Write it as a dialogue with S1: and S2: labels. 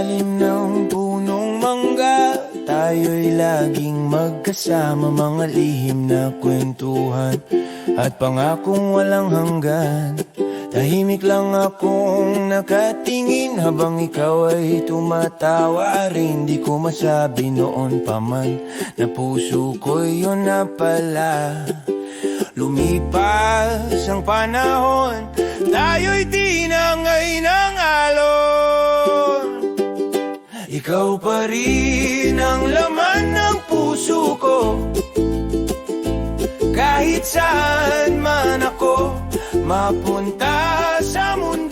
S1: ilalim ng punong mangga, tayo'y laging magkasama, mga lihim na kwentuhan at pangakong walang hanggan. Tahimik lang akong nakatingin habang ikaw ay tumatawa rin. Di ko masabi noon pa man na puso ko'y yun na pala. Lumipas ang panahon, tayo'y tinangay ng alon. Ikaw pa rin ang laman ng puso ko, kahit saan man ako mapunta sa mundo.